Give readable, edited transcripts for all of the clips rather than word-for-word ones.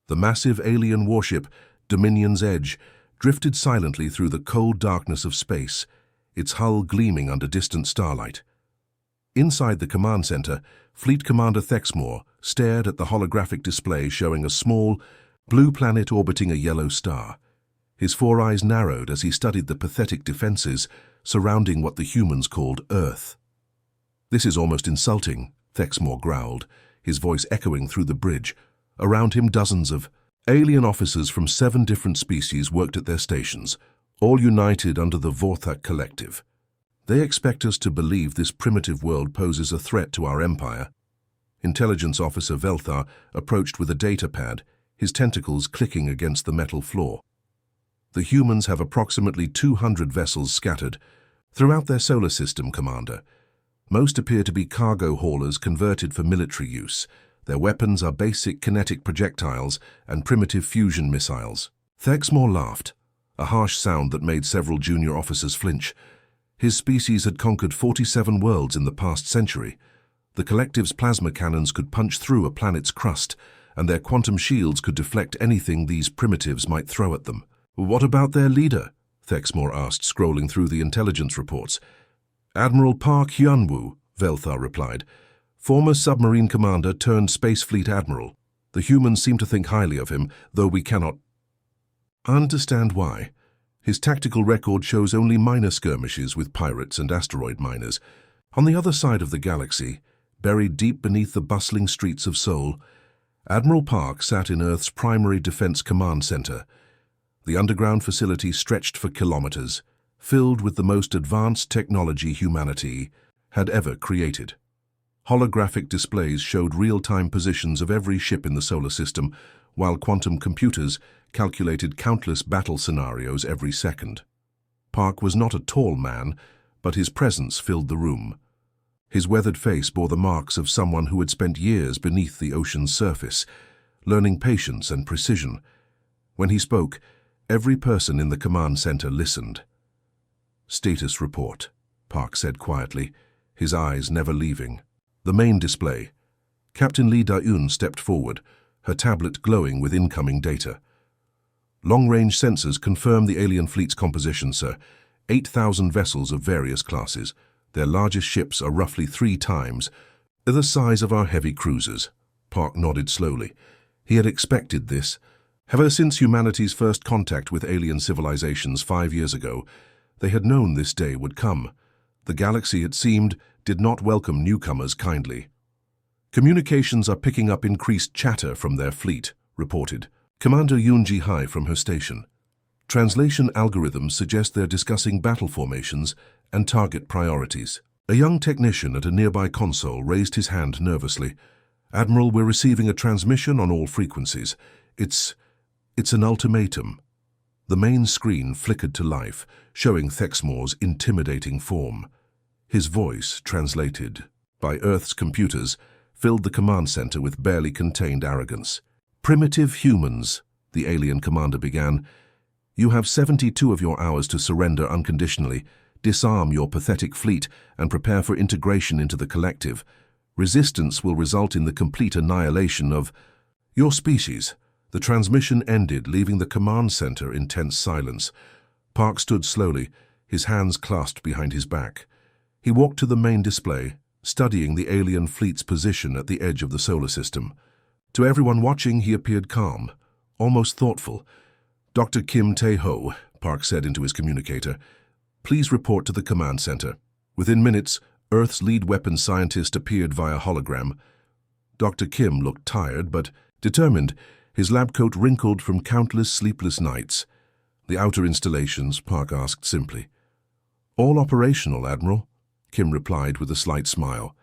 The massive alien warship, Dominion's Edge, drifted silently through the cold darkness of space, its hull gleaming under distant starlight. Inside the command center, Fleet Commander Thexmore stared at the holographic display showing a small, blue planet orbiting a yellow star. His four eyes narrowed as he studied the pathetic defenses surrounding what the humans called Earth. "This is almost insulting," Thexmore growled, his voice echoing through the bridge. Around him, dozens of alien officers from 7 different species worked at their stations, all united under the Vorthak Collective. "They expect us to believe this primitive world poses a threat to our empire." Intelligence Officer Velthar approached with a data pad, his tentacles clicking against the metal floor. "The humans have approximately 200 vessels scattered throughout their solar system, Commander. Most appear to be cargo haulers converted for military use. Their weapons are basic kinetic projectiles and primitive fusion missiles." Thexmore laughed, a harsh sound that made several junior officers flinch. His species had conquered 47 worlds in the past century. The Collective's plasma cannons could punch through a planet's crust, and their quantum shields could deflect anything these primitives might throw at them. "What about their leader?" Thexmore asked, scrolling through the intelligence reports. "Admiral Park Hyunwoo," Velthar replied. "Former submarine commander turned Space Fleet Admiral. The humans seem to think highly of him, though we cannot understand why. His tactical record shows only minor skirmishes with pirates and asteroid miners. On the other side of the galaxy, buried deep beneath the bustling streets of Seoul, Admiral Park sat in Earth's primary defense command center. The underground facility stretched for kilometers, filled with the most advanced technology humanity had ever created. Holographic displays showed real-time positions of every ship in the solar system, while quantum computers calculated countless battle scenarios every second. Park was not a tall man, but his presence filled the room. His weathered face bore the marks of someone who had spent years beneath the ocean's surface, learning patience and precision. When he spoke, every person in the command center listened. "Status report," Park said quietly, his eyes never leaving. The main display. Captain Lee Da-eun stepped forward, her tablet glowing with incoming data. "Long-range sensors confirm the alien fleet's composition, sir. 8,000 vessels of various classes. Their largest ships are roughly 3 times the size of our heavy cruisers." Park nodded slowly. He had expected this. Ever since humanity's first contact with alien civilizations 5 years ago, they had known this day would come. The galaxy, it seemed, did not welcome newcomers kindly. "Communications are picking up increased chatter from their fleet," reported Commander Yoon Ji-hai from her station. "Translation algorithms suggest they're discussing battle formations and target priorities." A young technician at a nearby console raised his hand nervously. "Admiral, we're receiving a transmission on all frequencies. It's an ultimatum." The main screen flickered to life, showing Thexmore's intimidating form. His voice, translated by Earth's computers, filled the command center with barely contained arrogance. "Primitive humans," the alien commander began. "You have 72 of your hours to surrender unconditionally, disarm your pathetic fleet, and prepare for integration into the collective. Resistance will result in the complete annihilation of your species." The transmission ended, leaving the command center in tense silence. Park stood slowly, his hands clasped behind his back. He walked to the main display, studying the alien fleet's position at the edge of the solar system. To everyone watching, he appeared calm, almost thoughtful. "Dr. Kim Tae-ho," Park said into his communicator, "please report to the command center." Within minutes, Earth's lead weapons scientist appeared via hologram. Dr. Kim looked tired but determined, his lab coat wrinkled from countless sleepless nights. "The outer installations?" Park asked simply. "All operational, Admiral," Kim replied with a slight smile.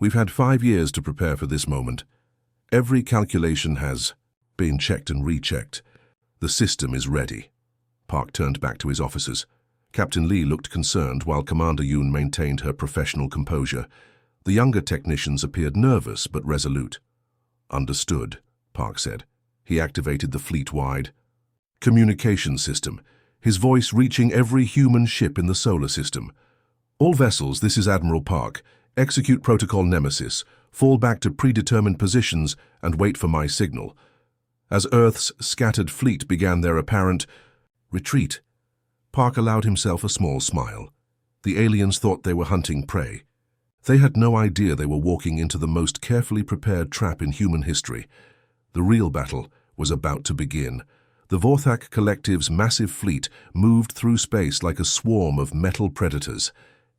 "We've had 5 years to prepare for this moment. Every calculation has been checked and rechecked. The system is ready." Park turned back to his officers. Captain Lee looked concerned while Commander Yoon maintained her professional composure. The younger technicians appeared nervous but resolute. "Understood," Park said. He activated the fleet-wide communication system, his voice reaching every human ship in the solar system. "All vessels, this is Admiral Park. Execute Protocol Nemesis. Fall back to predetermined positions and wait for my signal." As Earth's scattered fleet began their apparent retreat, Park allowed himself a small smile. The aliens thought they were hunting prey. They had no idea they were walking into the most carefully prepared trap in human history. The real battle was about to begin. The Vorthak Collective's massive fleet moved through space like a swarm of metal predators.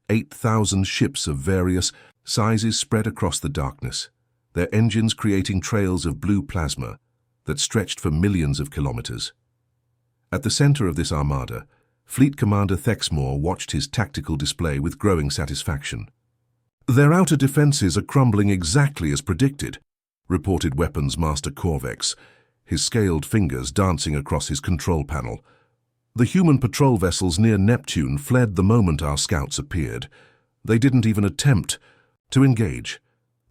8,000 ships of various sizes spread across the darkness, their engines creating trails of blue plasma that stretched for millions of kilometers. At the center of this armada, Fleet Commander Thexmore watched his tactical display with growing satisfaction. "Their outer defenses are crumbling exactly as predicted," reported Weapons Master Corvex, his scaled fingers dancing across his control panel. "The human patrol vessels near Neptune fled the moment our scouts appeared. They didn't even attempt to engage."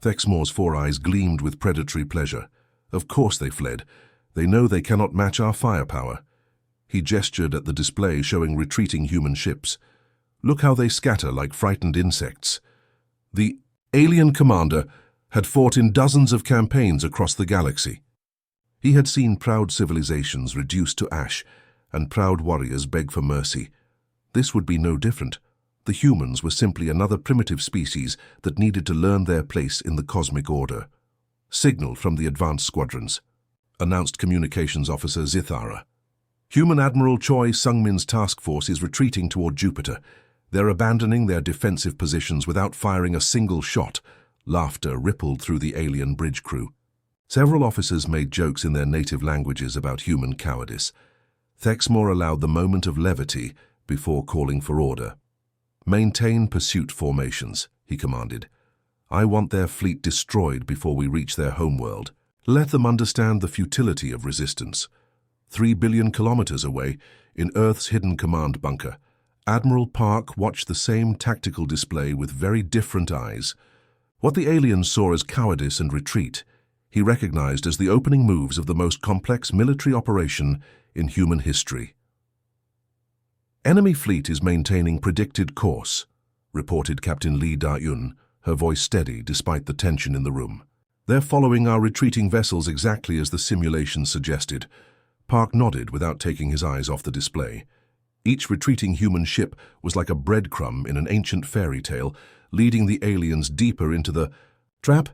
Thexmore's four eyes gleamed with predatory pleasure. "Of course they fled. They know they cannot match our firepower." He gestured at the display showing retreating human ships. "Look how they scatter like frightened insects." The alien commander had fought in dozens of campaigns across the galaxy. He had seen proud civilizations reduced to ash and proud warriors beg for mercy. This would be no different. The humans were simply another primitive species that needed to learn their place in the cosmic order. "Signal from the advanced squadrons," announced Communications Officer Zithara. "Human Admiral Choi Sungmin's task force is retreating toward Jupiter. They're abandoning their defensive positions without firing a single shot." Laughter rippled through the alien bridge crew. Several officers made jokes in their native languages about human cowardice. Thexmore allowed the moment of levity before calling for order. "Maintain pursuit formations," he commanded. "I want their fleet destroyed before we reach their homeworld. Let them understand the futility of resistance." 3 billion kilometers away, in Earth's hidden command bunker, Admiral Park watched the same tactical display with very different eyes. What the aliens saw as cowardice and retreat, he recognized as the opening moves of the most complex military operation in human history. "Enemy fleet is maintaining predicted course," reported Captain Lee Da-yun, her voice steady despite the tension in the room. "They're following our retreating vessels exactly as the simulation suggested." Park nodded without taking his eyes off the display. Each retreating human ship was like a breadcrumb in an ancient fairy tale, leading the aliens deeper into the trap.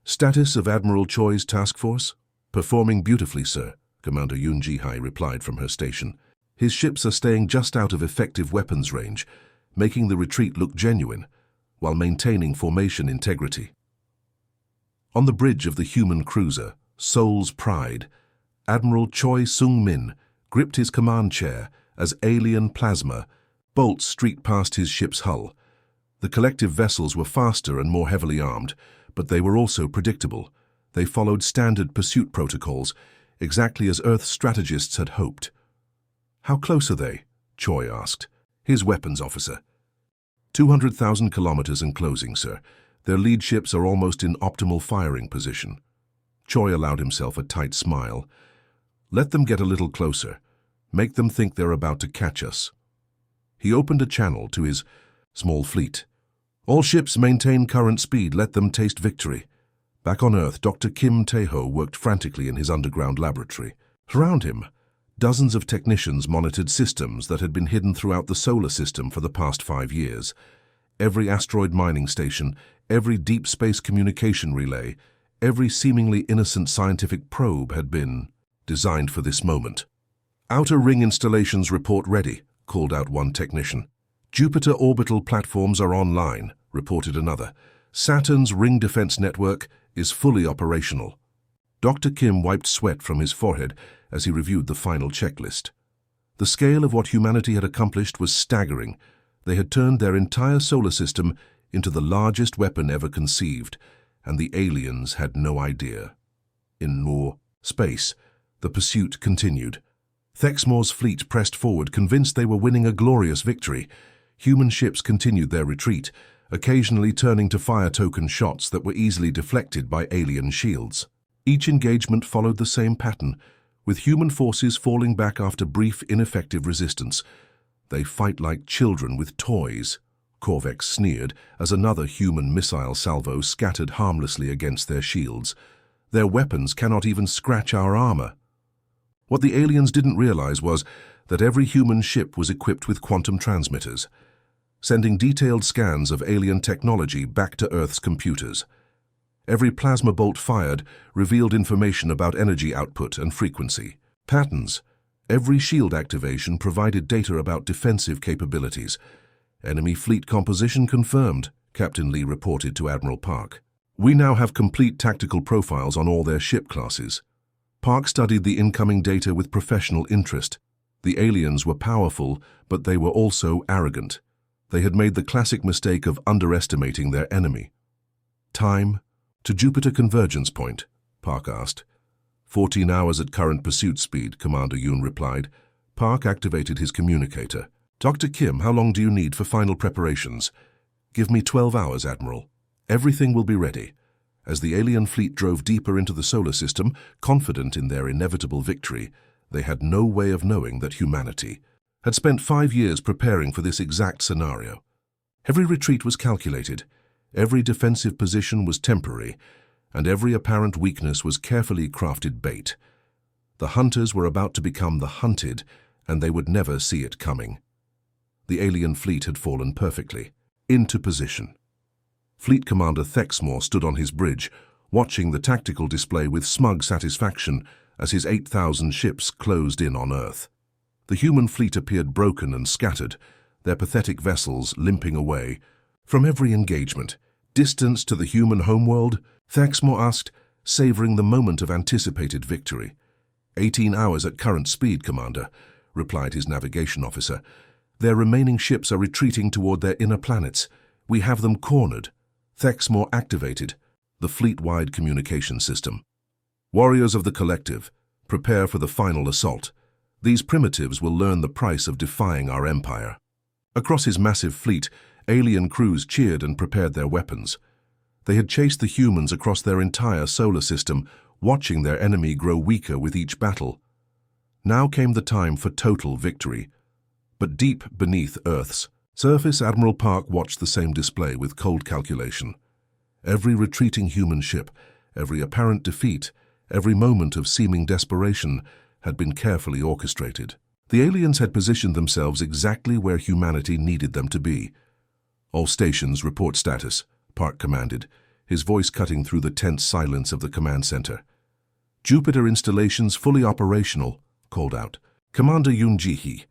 "Status of Admiral Choi's task force?" "Performing beautifully, sir," Commander Yun Jihai replied from her station. "His ships are staying just out of effective weapons range, making the retreat look genuine, while maintaining formation integrity." On the bridge of the human cruiser, Soul's Pride, Admiral Choi Sung-min gripped his command chair as alien plasma bolts streaked past his ship's hull. The collective vessels were faster and more heavily armed, but they were also predictable. They followed standard pursuit protocols, exactly as Earth's strategists had hoped. "How close are they?" Choi asked. His weapons officer. 200,000 kilometers and closing, sir. Their lead ships are almost in optimal firing position." Choi allowed himself a tight smile. "Let them get a little closer. Make them think they're about to catch us." He opened a channel to his small fleet. "All ships maintain current speed. Let them taste victory." Back on Earth, Dr. Kim Tae-ho worked frantically in his underground laboratory. Around him, dozens of technicians monitored systems that had been hidden throughout the solar system for the past 5 years. Every asteroid mining station, every deep space communication relay, every seemingly innocent scientific probe had been designed for this moment. "Outer ring installations report ready," called out one technician. "Jupiter orbital platforms are online," reported another. "Saturn's ring defense network is fully operational." Dr. Kim wiped sweat from his forehead as he reviewed the final checklist. The scale of what humanity had accomplished was staggering. They had turned their entire solar system into the largest weapon ever conceived, and the aliens had no idea. In more space, the pursuit continued. Thexmore's fleet pressed forward, convinced they were winning a glorious victory. Human ships continued their retreat, occasionally turning to fire token shots that were easily deflected by alien shields. Each engagement followed the same pattern, with human forces falling back after brief, ineffective resistance. "They fight like children with toys," Corvex sneered as another human missile salvo scattered harmlessly against their shields. "Their weapons cannot even scratch our armor." What the aliens didn't realize was that every human ship was equipped with quantum transmitters, sending detailed scans of alien technology back to Earth's computers. Every plasma bolt fired revealed information about energy output and frequency. Patterns. Every shield activation provided data about defensive capabilities. Enemy fleet composition confirmed, Captain Lee reported to Admiral Park. We now have complete tactical profiles on all their ship classes. Park studied the incoming data with professional interest. The aliens were powerful, but they were also arrogant. They had made the classic mistake of underestimating their enemy. Time? To Jupiter Convergence Point, Park asked. 14 hours at current pursuit speed, Commander Yoon replied. Park activated his communicator. Dr. Kim, how long do you need for final preparations? Give me 12 hours, Admiral. Everything will be ready. As the alien fleet drove deeper into the solar system, confident in their inevitable victory, they had no way of knowing that humanity had spent 5 years preparing for this exact scenario. Every retreat was calculated, every defensive position was temporary, and every apparent weakness was carefully crafted bait. The hunters were about to become the hunted, and they would never see it coming. The alien fleet had fallen perfectly, into position. Fleet Commander Thexmore stood on his bridge, watching the tactical display with smug satisfaction as his 8,000 ships closed in on Earth. The human fleet appeared broken and scattered, their pathetic vessels limping away. From every engagement, distance to the human homeworld, Thexmore asked, savoring the moment of anticipated victory. 18 hours at current speed, Commander, replied his navigation officer. Their remaining ships are retreating toward their inner planets. We have them cornered. Thexmore activated the fleet-wide communication system. Warriors of the Collective, prepare for the final assault. These primitives will learn the price of defying our empire. Across his massive fleet, alien crews cheered and prepared their weapons. They had chased the humans across their entire solar system, watching their enemy grow weaker with each battle. Now came the time for total victory. But deep beneath Earth's surface, Admiral Park watched the same display with cold calculation. Every retreating human ship, every apparent defeat, every moment of seeming desperation had been carefully orchestrated. The aliens had positioned themselves exactly where humanity needed them to be. All stations report status, Park commanded, his voice cutting through the tense silence of the command center. Jupiter installations fully operational, called out. Commander Yoon Ji-hee.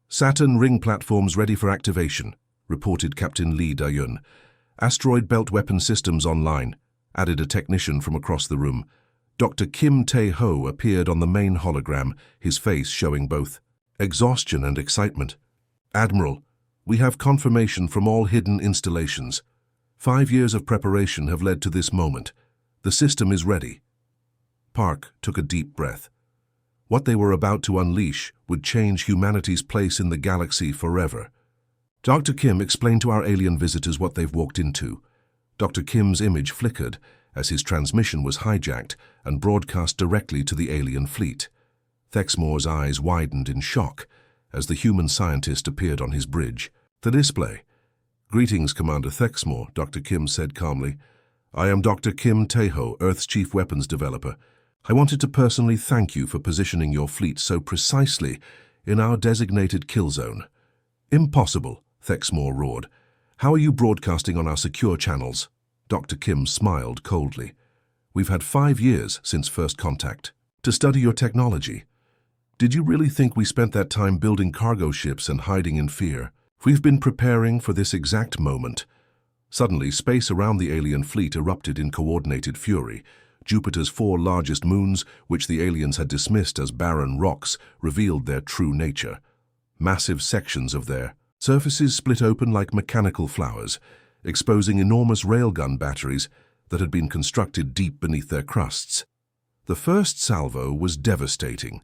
Saturn ring platforms ready for activation, reported Captain Lee Da-yun. Asteroid belt weapon systems online, added a technician from across the room. Dr. Kim Tae-ho appeared on the main hologram, his face showing both exhaustion and excitement. Admiral, we have confirmation from all hidden installations. 5 years of preparation have led to this moment. The system is ready. Park took a deep breath. What they were about to unleash would change humanity's place in the galaxy forever. Dr. Kim explained to our alien visitors what they've walked into. Dr. Kim's image flickered as his transmission was hijacked and broadcast directly to the alien fleet. Thexmore's eyes widened in shock as the human scientist appeared on his bridge. The display. Greetings, Commander Thexmore, Dr. Kim said calmly. I am Dr. Kim Tae-ho, Earth's chief weapons developer. I wanted to personally thank you for positioning your fleet so precisely in our designated kill zone. Impossible, Thexmore roared. How are you broadcasting on our secure channels? Dr. Kim smiled coldly. We've had 5 years since first contact to study your technology. Did you really think we spent that time building cargo ships and hiding in fear? We've been preparing for this exact moment. Suddenly, space around the alien fleet erupted in coordinated fury. Jupiter's 4 largest moons, which the aliens had dismissed as barren rocks, revealed their true nature. Massive sections of their surfaces split open like mechanical flowers, exposing enormous railgun batteries that had been constructed deep beneath their crusts. The first salvo was devastating.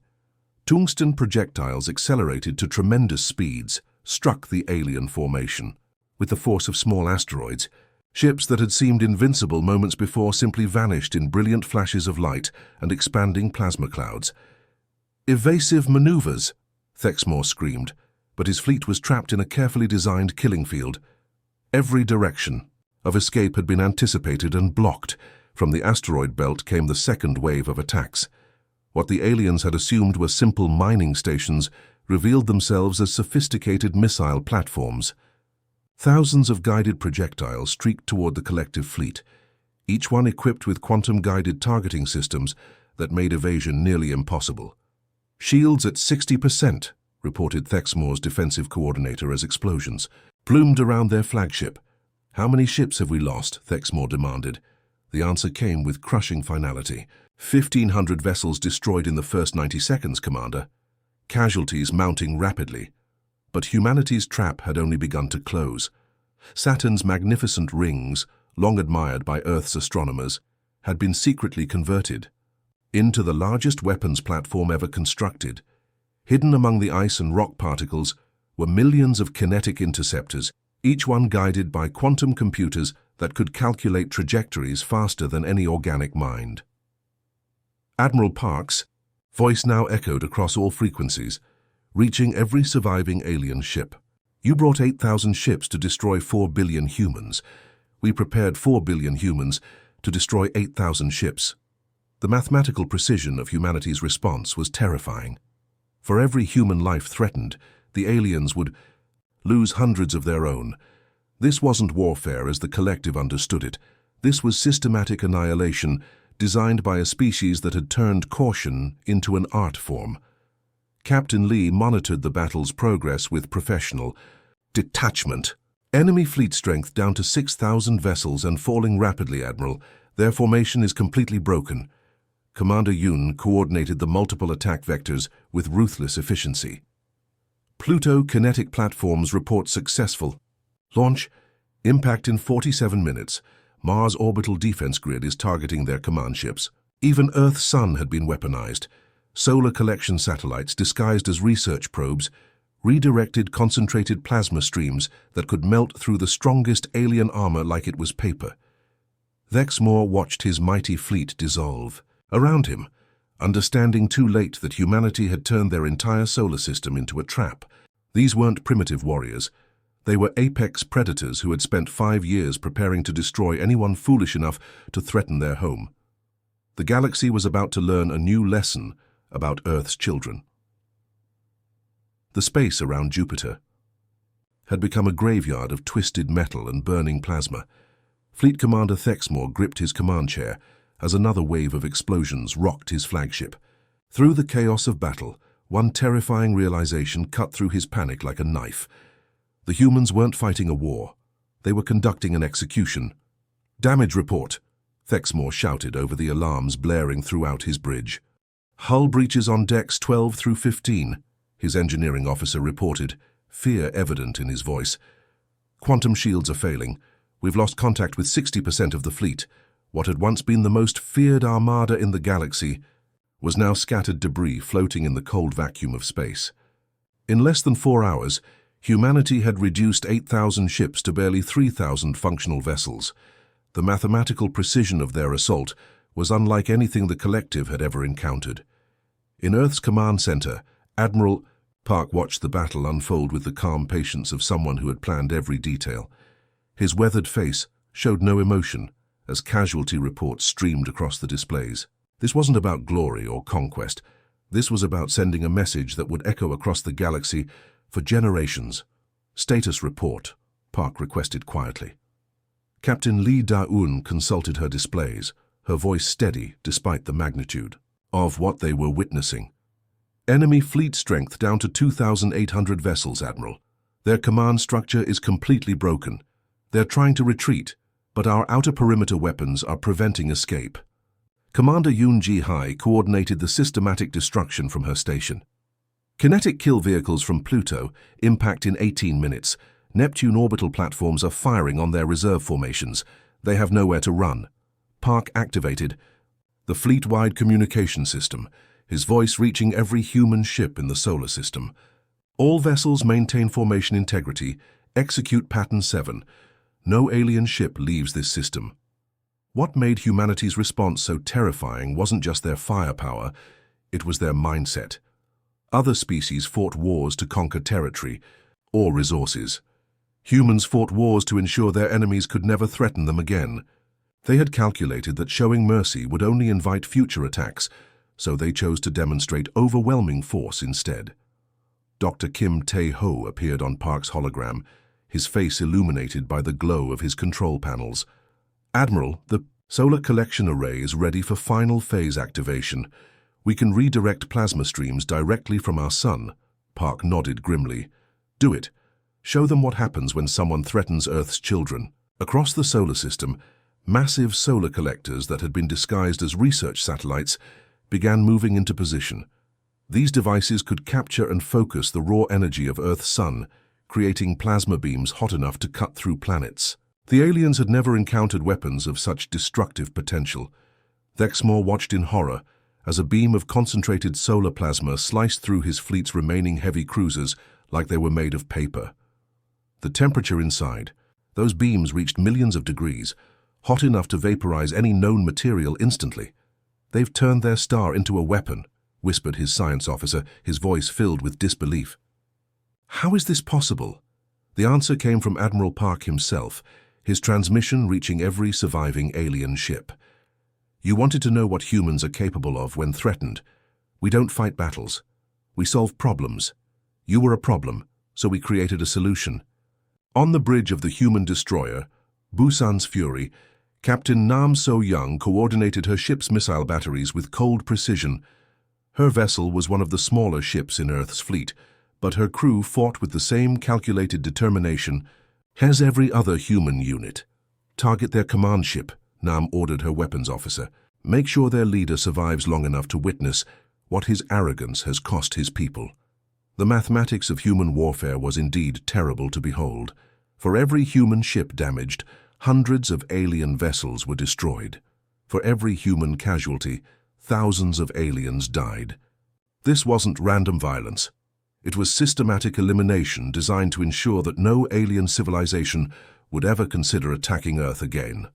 Tungsten projectiles accelerated to tremendous speeds, struck the alien formation. With the force of small asteroids, ships that had seemed invincible moments before simply vanished in brilliant flashes of light and expanding plasma clouds. Evasive maneuvers, Thexmore screamed, but his fleet was trapped in a carefully designed killing field. Every direction of escape had been anticipated and blocked. From the asteroid belt came the second wave of attacks. What the aliens had assumed were simple mining stations revealed themselves as sophisticated missile platforms. Thousands of guided projectiles streaked toward the collective fleet, each one equipped with quantum-guided targeting systems that made evasion nearly impossible. "Shields at 60%, reported Thexmore's defensive coordinator as explosions plumed around their flagship. "How many ships have we lost?" Thexmore demanded. The answer came with crushing finality. 1,500 vessels destroyed in the first 90 seconds, Commander. Casualties mounting rapidly. But humanity's trap had only begun to close. Saturn's magnificent rings, long admired by Earth's astronomers, had been secretly converted into the largest weapons platform ever constructed. Hidden among the ice and rock particles were millions of kinetic interceptors, each one guided by quantum computers that could calculate trajectories faster than any organic mind. Admiral Park's voice now echoed across all frequencies, reaching every surviving alien ship. "You brought 8,000 ships to destroy 4 billion humans. We prepared 4 billion humans to destroy 8,000 ships." The mathematical precision of humanity's response was terrifying. For every human life threatened, the aliens would lose hundreds of their own. This wasn't warfare as the collective understood it. This was systematic annihilation designed by a species that had turned caution into an art form. Captain Lee monitored the battle's progress with professional detachment. "Enemy fleet strength down to 6,000 vessels and falling rapidly, Admiral. Their formation is completely broken." Commander Yoon coordinated the multiple attack vectors with ruthless efficiency. "Pluto kinetic platforms report successful. Launch. Impact in 47 minutes. Mars orbital defense grid is targeting their command ships." Even Earth's sun had been weaponized. Solar collection satellites disguised as research probes redirected concentrated plasma streams that could melt through the strongest alien armor like it was paper. Thexmore watched his mighty fleet dissolve. Around him, understanding too late that humanity had turned their entire solar system into a trap. These weren't primitive warriors. They were apex predators who had spent 5 years preparing to destroy anyone foolish enough to threaten their home. The galaxy was about to learn a new lesson about Earth's children. The space around Jupiter had become a graveyard of twisted metal and burning plasma. Fleet Commander Thexmore gripped his command chair as another wave of explosions rocked his flagship. Through the chaos of battle, one terrifying realization cut through his panic like a knife. The humans weren't fighting a war. They were conducting an execution. "Damage report," Thexmore shouted over the alarms blaring throughout his bridge. "Hull breaches on decks 12 through 15, his engineering officer reported, fear evident in his voice. "Quantum shields are failing. We've lost contact with 60% of the fleet. What had once been the most feared armada in the galaxy was now scattered debris floating in the cold vacuum of space." In less than 4 hours, humanity had reduced 8,000 ships to barely 3,000 functional vessels. The mathematical precision of their assault was unlike anything the collective had ever encountered. In Earth's command center, Admiral Park watched the battle unfold with the calm patience of someone who had planned every detail. His weathered face showed no emotion as casualty reports streamed across the displays. This wasn't about glory or conquest. This was about sending a message that would echo across the galaxy for generations. "Status report," Park requested quietly. Captain Lee Da-un consulted her displays, her voice steady despite the magnitude of what they were witnessing. "Enemy fleet strength down to 2,800 vessels, Admiral. Their command structure is completely broken. They're trying to retreat, but our outer perimeter weapons are preventing escape." Commander Yoon Ji-hai coordinated the systematic destruction from her station. "Kinetic kill vehicles from Pluto impact in 18 minutes. Neptune orbital platforms are firing on their reserve formations. They have nowhere to run." Park activated the fleet-wide communication system, his voice reaching every human ship in the solar system. "All vessels maintain formation integrity. Execute Pattern 7. No alien ship leaves this system." What made humanity's response so terrifying wasn't just their firepower, it was their mindset. Other species fought wars to conquer territory or resources. Humans fought wars to ensure their enemies could never threaten them again. They had calculated that showing mercy would only invite future attacks, so they chose to demonstrate overwhelming force instead. Dr. Kim Tae-ho appeared on Park's hologram, his face illuminated by the glow of his control panels. "Admiral, the solar collection array is ready for final phase activation. We can redirect plasma streams directly from our sun." Park nodded grimly. "Do it. Show them what happens when someone threatens Earth's children." Across the solar system, massive solar collectors that had been disguised as research satellites began moving into position. These devices could capture and focus the raw energy of Earth's sun, creating plasma beams hot enough to cut through planets. The aliens had never encountered weapons of such destructive potential. Thexmore watched in horror as a beam of concentrated solar plasma sliced through his fleet's remaining heavy cruisers like they were made of paper. The temperature inside, those beams reached millions of degrees, hot enough to vaporize any known material instantly. "They've turned their star into a weapon," whispered his science officer, his voice filled with disbelief. "How is this possible?" The answer came from Admiral Park himself, his transmission reaching every surviving alien ship. "You wanted to know what humans are capable of when threatened. We don't fight battles. We solve problems. You were a problem, so we created a solution." On the bridge of the human destroyer, Busan's Fury, Captain Nam So-young coordinated her ship's missile batteries with cold precision. Her vessel was one of the smaller ships in Earth's fleet, but her crew fought with the same calculated determination as every other human unit. "Target their command ship," Nam ordered her weapons officer. "Make sure their leader survives long enough to witness what his arrogance has cost his people." The mathematics of human warfare was indeed terrible to behold. For every human ship damaged, hundreds of alien vessels were destroyed. For every human casualty, thousands of aliens died. This wasn't random violence. It was systematic elimination designed to ensure that no alien civilization would ever consider attacking Earth again.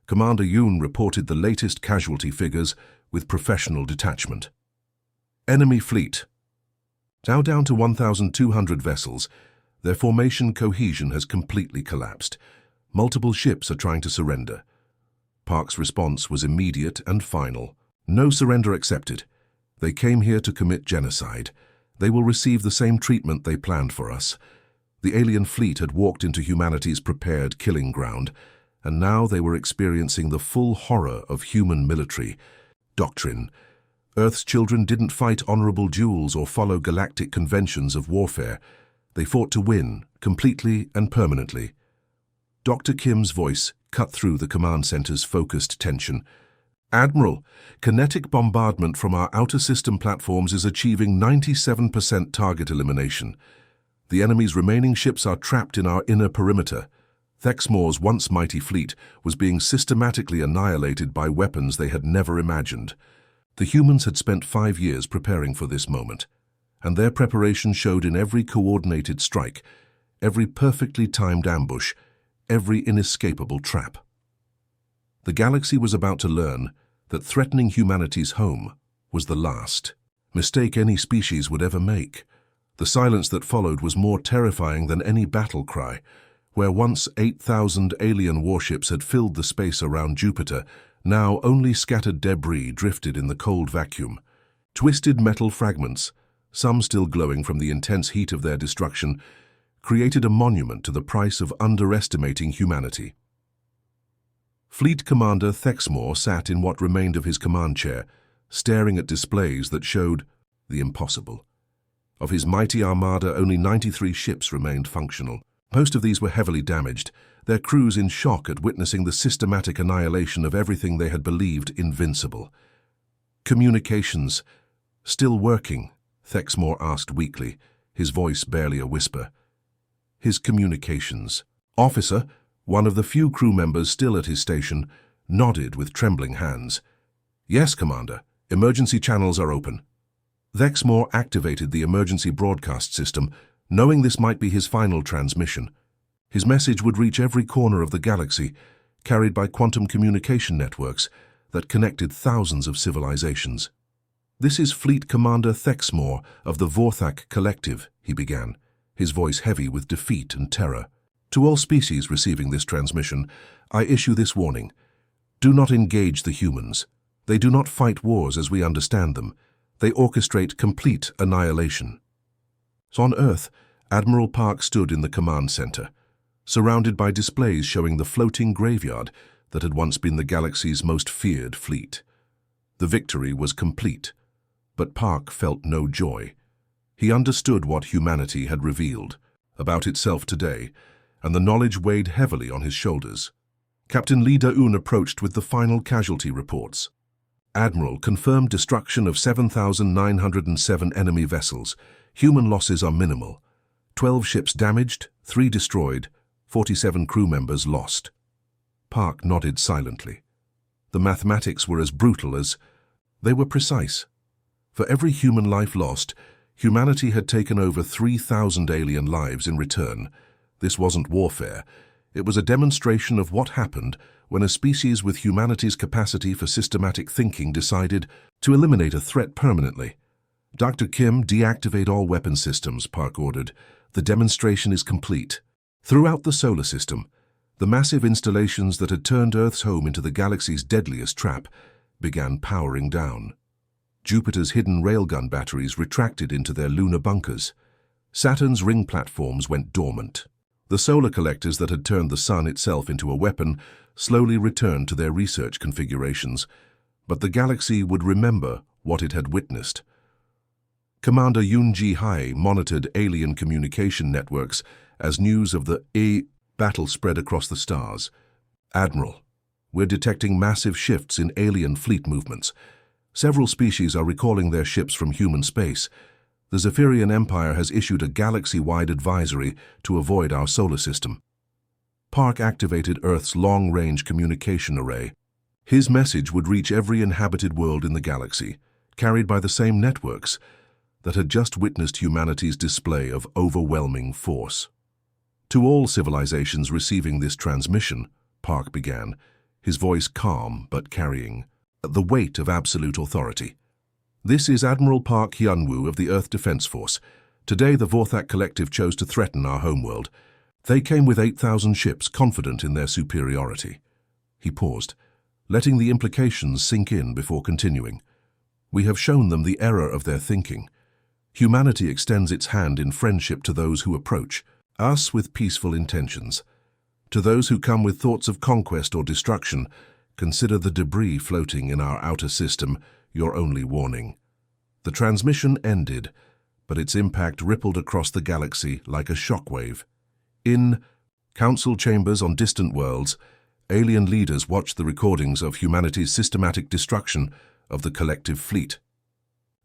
Commander Yoon reported the latest casualty figures with professional detachment. Enemy fleet. Now down to 1,200 vessels, their formation cohesion has completely collapsed. Multiple ships are trying to surrender. Park's response was immediate and final. "No surrender accepted. They came here to commit genocide. They will receive the same treatment they planned for us." The alien fleet had walked into humanity's prepared killing ground, and now they were experiencing the full horror of human military doctrine. Earth's children didn't fight honorable duels or follow galactic conventions of warfare. They fought to win, completely and permanently. Dr. Kim's voice cut through the command center's focused tension. "Admiral, kinetic bombardment from our outer system platforms is achieving 97% target elimination. The enemy's remaining ships are trapped in our inner perimeter." Thexmore's once mighty fleet was being systematically annihilated by weapons they had never imagined. The humans had spent 5 years preparing for this moment, and their preparation showed in every coordinated strike, every perfectly timed ambush, every inescapable trap. The galaxy was about to learn that threatening humanity's home was the last mistake any species would ever make. The silence that followed was more terrifying than any battle cry. Where once 8,000 alien warships had filled the space around Jupiter, now only scattered debris drifted in the cold vacuum. Twisted metal fragments, some still glowing from the intense heat of their destruction, created a monument to the price of underestimating humanity. Fleet Commander Thexmore sat in what remained of his command chair, staring at displays that showed the impossible. Of his mighty armada, only 93 ships remained functional. Most of these were heavily damaged, their crews in shock at witnessing the systematic annihilation of everything they had believed invincible. "Communications still working?" Thexmore asked weakly, his voice barely a whisper. His communications. Officer, one of the few crew members still at his station, nodded with trembling hands. "Yes, Commander. Emergency channels are open." Thexmore activated the emergency broadcast system, knowing this might be his final transmission. His message would reach every corner of the galaxy, carried by quantum communication networks that connected thousands of civilizations. "This is Fleet Commander Thexmore of the Vorthak Collective," he began, his voice heavy with defeat and terror. "To all species receiving this transmission, I issue this warning. Do not engage the humans. They do not fight wars as we understand them. They orchestrate complete annihilation. So on Earth, Admiral Park stood in the command center, surrounded by displays showing the floating graveyard that had once been the galaxy's most feared fleet. The victory was complete, but Park felt no joy. He understood what humanity had revealed about itself today, and the knowledge weighed heavily on his shoulders. Captain Li Da-un approached with the final casualty reports. Admiral, confirmed destruction of 7,907 enemy vessels. Human losses are minimal. 12 ships damaged, 3 destroyed, 47 crew members lost. Park nodded silently. The mathematics were as brutal as they were precise. For every human life lost, humanity had taken over 3,000 alien lives in return. This wasn't warfare. It was a demonstration of what happened when a species with humanity's capacity for systematic thinking decided to eliminate a threat permanently. Dr. Kim, deactivate all weapon systems, Park ordered. The demonstration is complete. Throughout the solar system, the massive installations that had turned Earth's home into the galaxy's deadliest trap began powering down. Jupiter's hidden railgun batteries retracted into their lunar bunkers. Saturn's ring platforms went dormant. The solar collectors that had turned the sun itself into a weapon slowly returned to their research configurations, but the galaxy would remember what it had witnessed. Commander Yun-Ji Hai monitored alien communication networks as news of the battle spread across the stars. Admiral, we're detecting massive shifts in alien fleet movements. Several species are recalling their ships from human space. The Zephyrian Empire has issued a galaxy-wide advisory to avoid our solar system. Park activated Earth's long-range communication array. His message would reach every inhabited world in the galaxy, carried by the same networks that had just witnessed humanity's display of overwhelming force. To all civilizations receiving this transmission, Park began, his voice calm but carrying the weight of absolute authority. This is Admiral Park Hyun-woo of the Earth Defense Force. Today the Vorthak Collective chose to threaten our homeworld. They came with 8,000 ships, confident in their superiority. He paused, letting the implications sink in before continuing. We have shown them the error of their thinking. Humanity extends its hand in friendship to those who approach, us with peaceful intentions. To those who come with thoughts of conquest or destruction, consider the debris floating in our outer system your only warning. The transmission ended, but its impact rippled across the galaxy like a shockwave. In council chambers on distant worlds, alien leaders watched the recordings of humanity's systematic destruction of the collective fleet.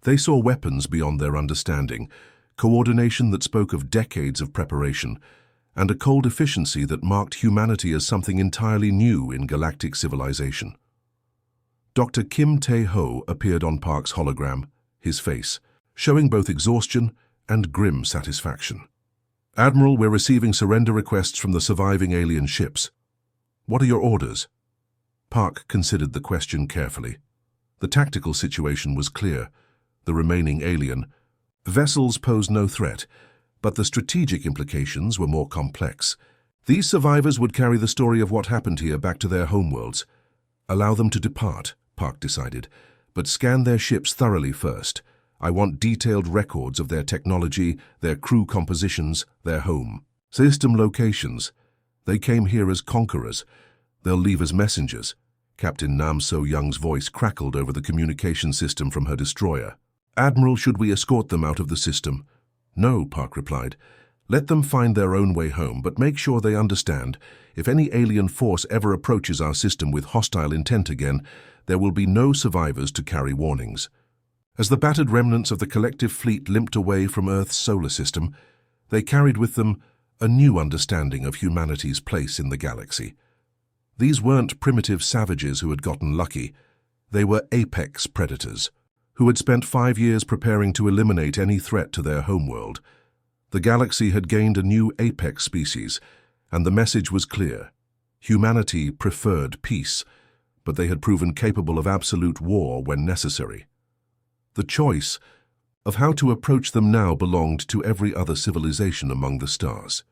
They saw weapons beyond their understanding, coordination that spoke of decades of preparation, and a cold efficiency that marked humanity as something entirely new in galactic civilization. Dr. Kim Tae-ho appeared on Park's hologram, his face showing both exhaustion and grim satisfaction. Admiral, we're receiving surrender requests from the surviving alien ships. What are your orders? Park considered the question carefully. The tactical situation was clear. The remaining alien vessels posed no threat, but the strategic implications were more complex. These survivors would carry the story of what happened here back to their homeworlds. Allow them to depart, Park decided, but scan their ships thoroughly first. I want detailed records of their technology, their crew compositions, their home. System locations. They came here as conquerors. They'll leave as messengers. Captain Nam So-young's voice crackled over the communication system from her destroyer. Admiral, should we escort them out of the system? No, Park replied. Let them find their own way home, but make sure they understand, if any alien force ever approaches our system with hostile intent again, there will be no survivors to carry warnings. As the battered remnants of the collective fleet limped away from Earth's solar system, they carried with them a new understanding of humanity's place in the galaxy. These weren't primitive savages who had gotten lucky. They were apex predators, who had spent 5 years preparing to eliminate any threat to their homeworld. The galaxy had gained a new apex species, and the message was clear. Humanity preferred peace, but they had proven capable of absolute war when necessary. The choice of how to approach them now belonged to every other civilization among the stars.